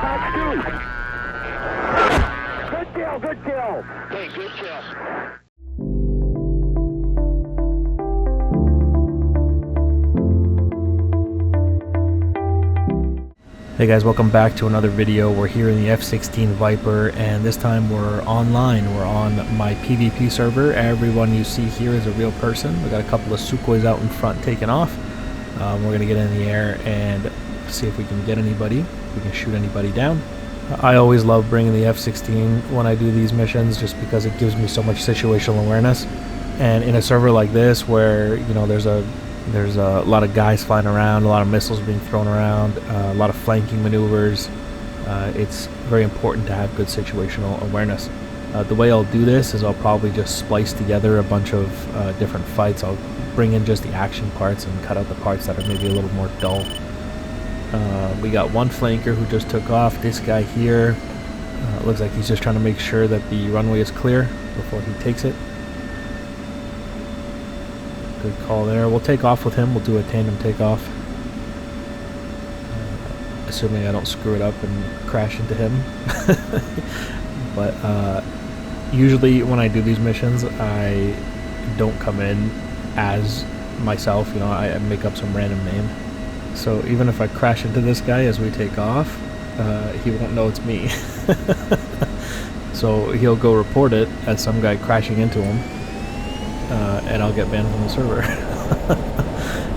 Good kill, good kill. Hey, good kill. Hey guys, welcome back to another video. We're here in the F-16 Viper, and this time we're online. We're on my PvP server. Everyone you see here is a real person. We got a couple of Sukhois out in front taking off. We're going to get in the air and see if we can get anybody, if we can shoot anybody down. I always love bringing the F-16 when I do these missions just because it gives me so much situational awareness. And in a server like this where, you know, there's a lot of guys flying around, a lot of missiles being thrown around, a lot of flanking maneuvers. It's very important to have good situational awareness. The way I'll do this is I'll probably just splice together a bunch of different fights. I'll bring in just the action parts and cut out the parts that are maybe a little more dull. We got one flanker who just took off. This guy here looks like he's just trying to make sure that the runway is clear before he takes it. Good call there. We'll take off with him. We'll do a tandem takeoff. Assuming I don't screw it up and crash into him. But usually when I do these missions, I don't come in as myself. You know, I make up some random name. So even if I crash into this guy as we take off, he won't know it's me. So he'll go report it as some guy crashing into him. And I'll get banned from the server.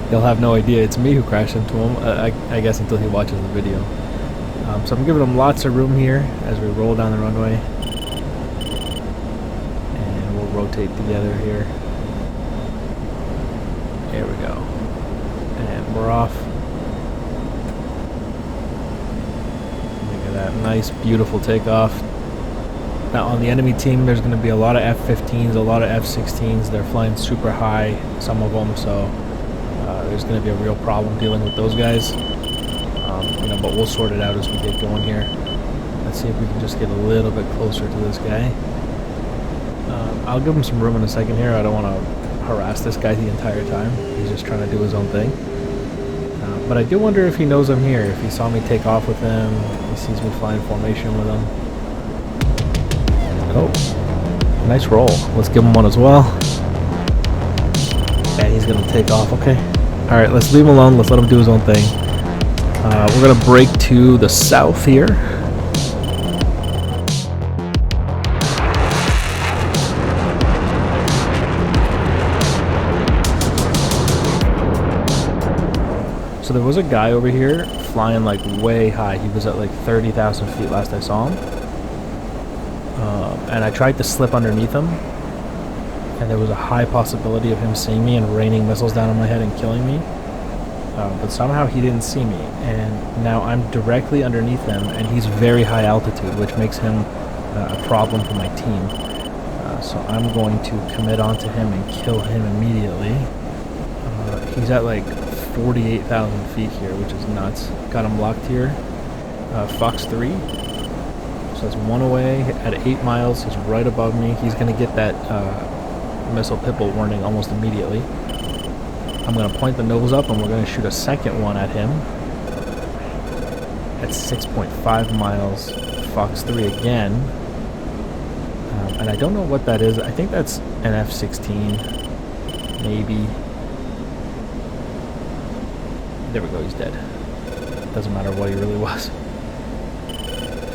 He'll have no idea it's me who crashed into him, I guess, until he watches the video. So I'm giving him lots of room here as we roll down the runway. And we'll rotate together here. There we go. And we're off. Look at that nice, beautiful takeoff. Now on the enemy team, there's going to be a lot of F-15s, a lot of F-16s. They're flying super high, some of them, so there's going to be a real problem dealing with those guys. You know, but we'll sort it out as we get going here. Let's see if we can just get a little bit closer to this guy. I'll give him some room in a second here. I don't want to harass this guy the entire time. He's just trying to do his own thing. But I do wonder if he knows I'm here, if he saw me take off with him, he sees me fly in formation with him. Oh, nice roll. Let's give him one as well. And he's going to take off. Okay. Alright, let's leave him alone. Let's let him do his own thing. We're going to break to the south here. So there was a guy over here flying like way high. He was at like 30,000 feet last I saw him. And I tried to slip underneath him, and there was a high possibility of him seeing me and raining missiles down on my head and killing me. But somehow he didn't see me, and now I'm directly underneath him, and he's very high altitude, which makes him a problem for my team. So I'm going to commit onto him and kill him immediately. He's at like 48,000 feet here, which is nuts. Got him locked here. Fox 3. So that's one away at 8 miles. He's right above me. He's going to get that missile pipple warning almost immediately. I'm going to point the nose up, and we're going to shoot a second one at him. At 6.5 miles. Fox 3 again. And I don't know what that is. I think that's an F-16. Maybe. There we go. He's dead. Doesn't matter what he really was.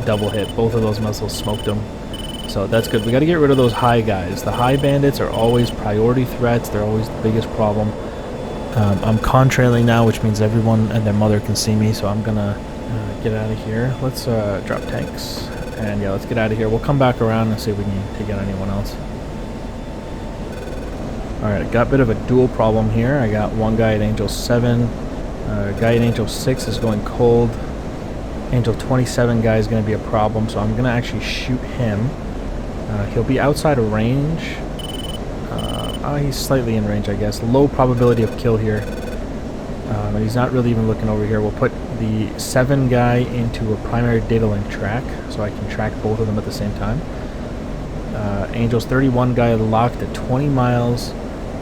Double hit. Both of those missiles smoked him. So that's good. We got to get rid of those high guys. The high bandits are always priority threats. They're always the biggest problem. I'm contrailing now, which means everyone and their mother can see me. So I'm going to get out of here. Let's drop tanks. And yeah, let's get out of here. We'll come back around and see if we can take out anyone else. Alright, I got a bit of a dual problem here. I got one guy at Angel 7. Guy at Angel 6 is going cold. Angel 27 guy is going to be a problem, so I'm going to actually shoot him. He'll be outside of range. He's slightly in range, I guess. Low probability of kill here. And he's not really even looking over here. We'll put the 7 guy into a primary data link track, so I can track both of them at the same time. Angel's 31 guy locked at 20 miles,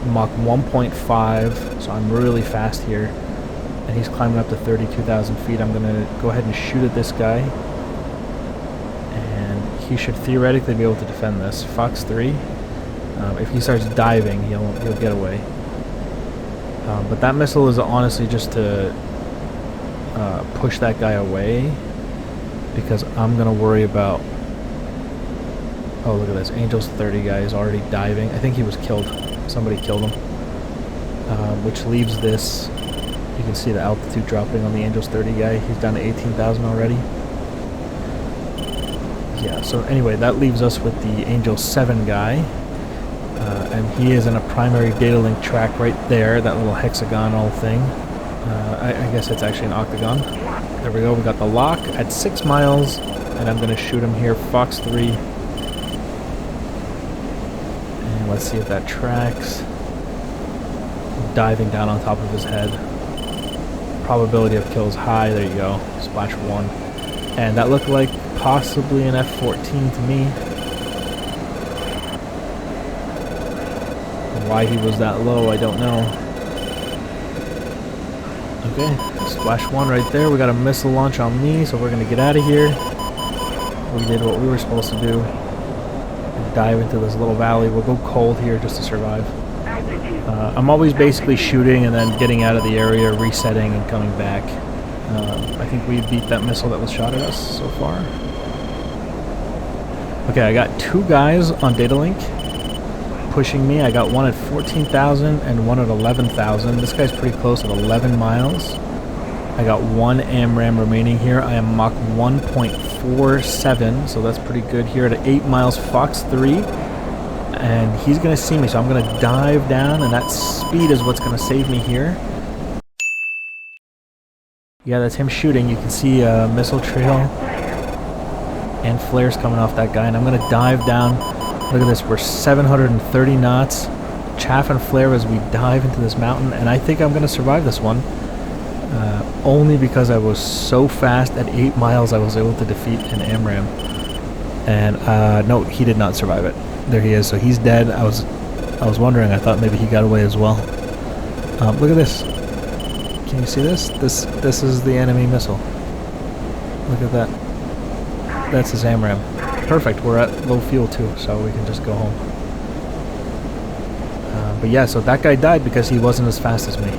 Mach 1.5, so I'm really fast here. And he's climbing up to 32,000 feet. I'm going to go ahead and shoot at this guy. he should theoretically be able to defend this. Fox 3, if he starts diving, he'll get away. But that missile is honestly just to push that guy away, because I'm gonna worry about... Oh, look at this. Angel's 30 guy is already diving. I think he was killed. Somebody killed him. Which leaves this... You can see the altitude dropping on the Angel's 30 guy. He's down to 18,000 already. Yeah, so anyway, that leaves us with the Angel 7 guy. And he is in a primary data link track right there, that little hexagonal thing. I guess it's actually an octagon. There we go, we got the lock at 6 miles, and I'm going to shoot him here, Fox 3. And let's see if that tracks. Diving down on top of his head. Probability of kill is high, there you go, splash 1. And that looked like possibly an F-14 to me. Why he was that low, I don't know. Okay, splash 1 right there. We got a missile launch on me, so we're gonna get out of here. We did what we were supposed to do. Dive into this little valley. We'll go cold here just to survive. I'm always basically shooting and then getting out of the area, resetting, and coming back. I think we beat that missile that was shot at us so far. Okay, I got 2 guys on data link pushing me. I got one at 14,000 and one at 11,000. This guy's pretty close at 11 miles. I got 1 AMRAM remaining here. I am Mach 1.47, so that's pretty good here at 8 miles, Fox 3. And he's going to see me, so I'm going to dive down, and that speed is what's going to save me here. Yeah, that's him shooting. You can see a missile trail and flares coming off that guy, and I'm going to dive down. Look at this, we're 730 knots, chaff and flare as we dive into this mountain, and I think I'm going to survive this one. Only because I was so fast at 8 miles I was able to defeat an AMRAM. And no, he did not survive it. There he is, so he's dead. I was wondering, I thought maybe he got away as well. Look at this. Can you see this? This is the enemy missile. Look at that. That's his AMRAM. Perfect, we're at low fuel too, so we can just go home. But yeah, so that guy died because he wasn't as fast as me.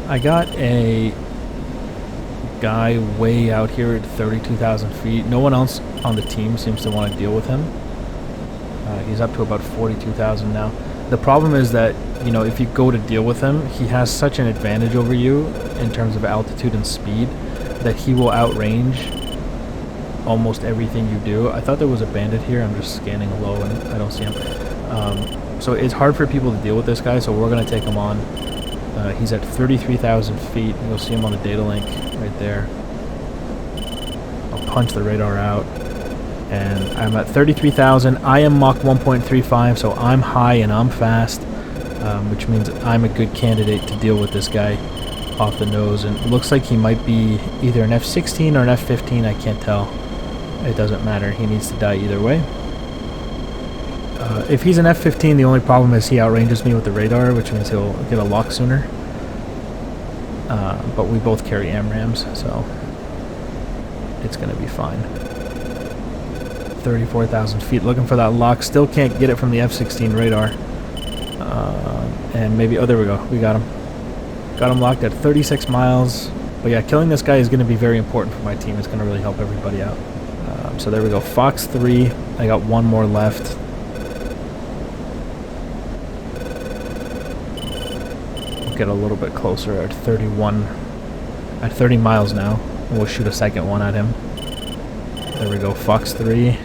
I got a guy way out here at 32,000 feet. No one else on the team seems to want to deal with him. He's up to about 42,000 now. The problem is that, you know, if you go to deal with him, he has such an advantage over you in terms of altitude and speed that he will outrange almost everything you do. I thought there was a bandit here. I'm just scanning low and I don't see him. So it's hard for people to deal with this guy, so we're going to take him on. He's at 33,000 feet. You'll see him on the data link right there. I'll punch the radar out. And I'm at 33,000. I am Mach 1.35, so I'm high and I'm fast, which means I'm a good candidate to deal with this guy off the nose. And it looks like he might be either an F-16 or an F-15. I can't tell. It doesn't matter. He needs to die either way. If he's an F-15, the only problem is he outranges me with the radar, which means he'll get a lock sooner. But we both carry AMRAMs, so it's going to be fine. 34,000 feet, looking for that lock. Still can't get it from the F-16 radar. And maybe, oh, there we go. We got him. Got him locked at 36 miles. But yeah, killing this guy is going to be very important for my team. It's going to really help everybody out. So there we go. Fox 3. I got one more left. We'll get a little bit closer at 30 miles now. And we'll shoot a second one at him. There we go. Fox 3.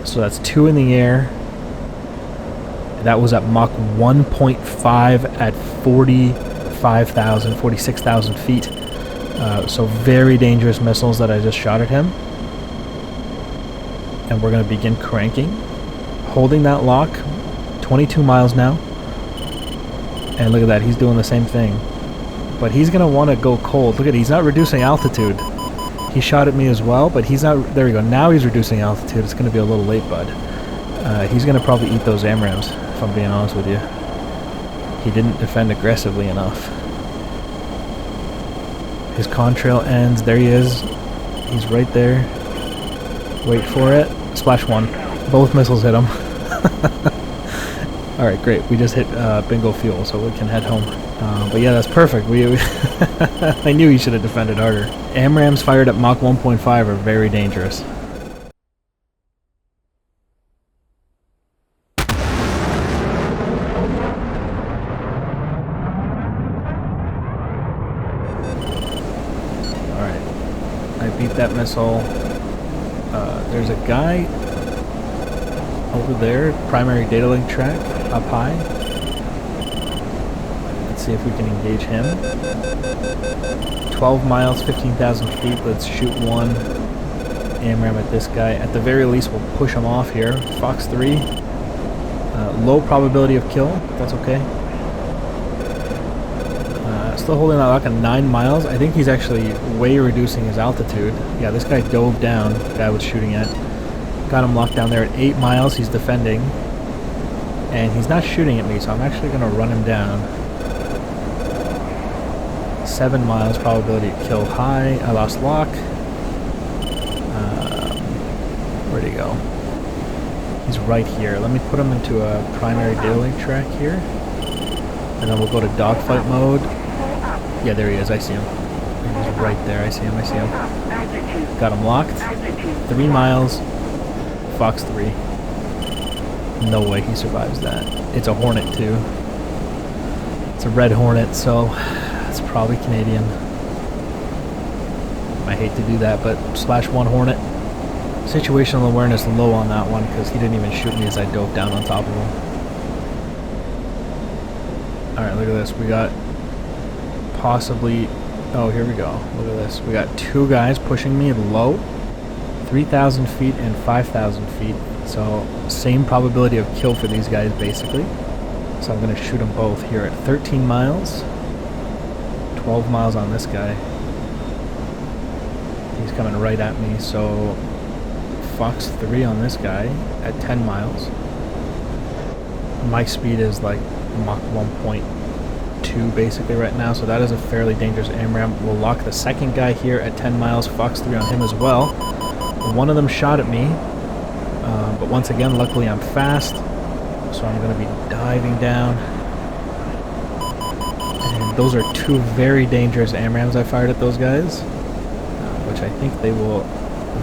So that's 2 in the air. That was at Mach 1.5 at 46,000 feet. So very dangerous missiles that I just shot at him. And we're going to begin cranking. Holding that lock. 22 miles now. And look at that. He's doing the same thing. But he's going to want to go cold. Look at it. He's not reducing altitude. He shot at me as well, but he's not... There we go. Now he's reducing altitude. It's going to be a little late, bud. He's going to probably eat those AMRAAMs, if I'm being honest with you. He didn't defend aggressively enough. His contrail ends. There he is. He's right there. Wait for it. Splash 1. Both missiles hit him. Alright, great. We just hit bingo fuel, so we can head home. But yeah, that's perfect. I knew he should have defended harder. AMRAAMs fired at Mach 1.5 are very dangerous. Alright. I beat that missile. There's a guy over there, primary data link track, up high. Let's see if we can engage him. 12 miles, 15,000 feet. Let's shoot one AMRAAM at this guy. At the very least, we'll push him off here. Fox 3. Low probability of kill. That's okay. Still holding that lock at 9 miles. I think he's actually way reducing his altitude. Yeah, this guy dove down. The guy was shooting at. Got him locked down there at 8 miles. He's defending. And he's not shooting at me, so I'm actually going to run him down. 7 miles probability to kill high. I lost lock. Where'd he go? He's right here. Let me put him into a primary data link track here. And then we'll go to dogfight mode. Yeah, there he is. I see him. He's right there. I see him. I see him. Got him locked. 3 miles. Fox 3. No way he survives that. It's a Hornet too. It's a red Hornet, so it's probably Canadian. I hate to do that, but /1 Hornet. Situational awareness low on that one because he didn't even shoot me as I dove down on top of him. Alright, look at this. We got possibly... Oh, here we go. Look at this. We got 2 guys pushing me low. 3,000 feet and 5,000 feet. So, same probability of kill for these guys, basically. So I'm going to shoot them both here at 13 miles. 12 miles on this guy. He's coming right at me, so... Fox 3 on this guy at 10 miles. My speed is like Mach 1.2 basically right now, so that is a fairly dangerous AMRAAM. We'll lock the second guy here at 10 miles, Fox 3 on him as well. One of them shot at me, but once again, luckily I'm fast, so I'm going to be diving down. And those are 2 very dangerous AMRAAMs I fired at those guys, which I think they will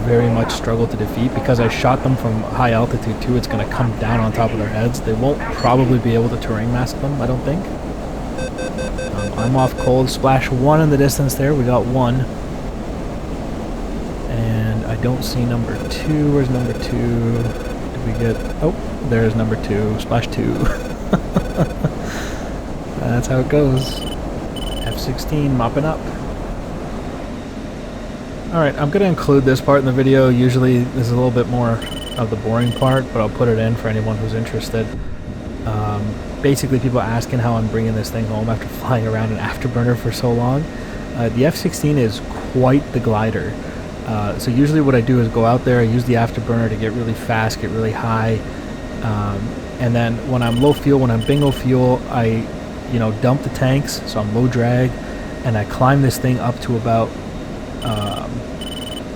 very much struggle to defeat because I shot them from high altitude too. It's going to come down on top of their heads. They won't probably be able to terrain mask them, I don't think. I'm off cold. Splash 1 in the distance there. We got 1. And I don't see number 2. Where's number 2? Did we get... Oh, there's number 2. Splash 2. That's how it goes. F-16 mopping up. Alright, I'm going to include this part in the video. Usually this is a little bit more of the boring part, but I'll put it in for anyone who's interested. Basically, people asking how I'm bringing this thing home after flying around an afterburner for so long. The F-16 is quite the glider. So usually what I do is go out there, I use the afterburner to get really fast, get really high. And then when I'm low fuel, when I'm bingo fuel, I dump the tanks, so I'm low drag, and I climb this thing up to about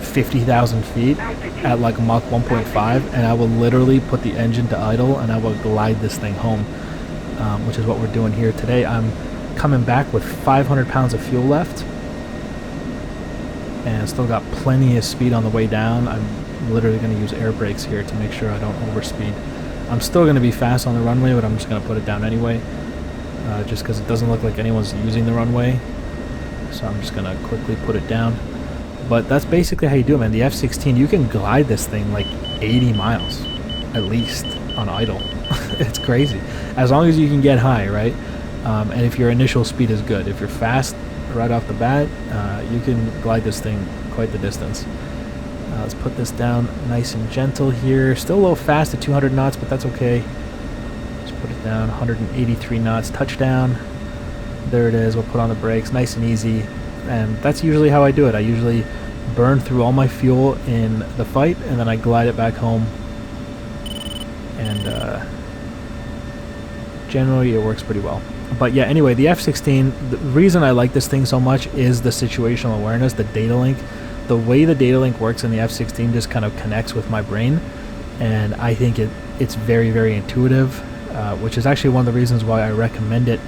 50,000 feet at like Mach 1.5, and I will literally put the engine to idle and I will glide this thing home, which is what we're doing here today. I'm coming back with 500 pounds of fuel left and still got plenty of speed on the way down. I'm literally going to use air brakes here to make sure I don't overspeed. I'm still going to be fast on the runway, but I'm just going to put it down anyway, just because it doesn't look like anyone's using the runway. So I'm just going to quickly put it down. But that's basically how you do it, man. The F-16, you can glide this thing like 80 miles, at least, on idle. It's crazy. As long as you can get high, right? And if your initial speed is good. If you're fast right off the bat, you can glide this thing quite the distance. Let's put this down nice and gentle here. Still a little fast at 200 knots, but that's okay. Just put it down, 183 knots, touchdown. There it is. We'll put on the brakes, nice and easy. And that's usually how I do it. I usually burn through all my fuel in the fight, and then I glide it back home. and generally it works pretty well. But yeah, anyway, the F-16, the reason I like this thing so much is the situational awareness, the data link. The way the data link works in the F-16 just kind of connects with my brain, and I think it's very, very intuitive, which is actually one of the reasons why I recommend it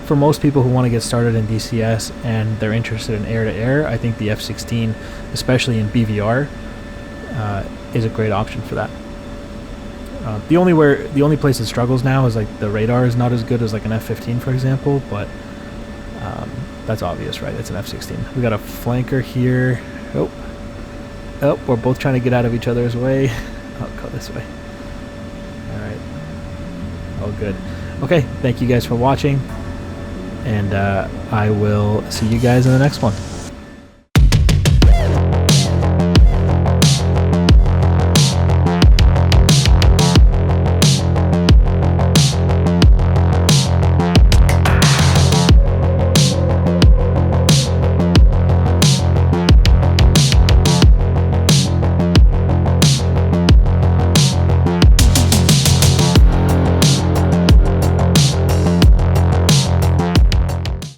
for most people who want to get started in DCS and they're interested in air-to-air. I think the F-16, especially in BVR, is a great option for that. The only place it struggles now is like the radar is not as good as like an F-15, for example, but that's obvious, right? It's an F-16. We got a flanker here. Oh, we're both trying to get out of each other's way. I'll go this way. Alright. Oh, good. Okay, thank you guys for watching, and I will see you guys in the next one.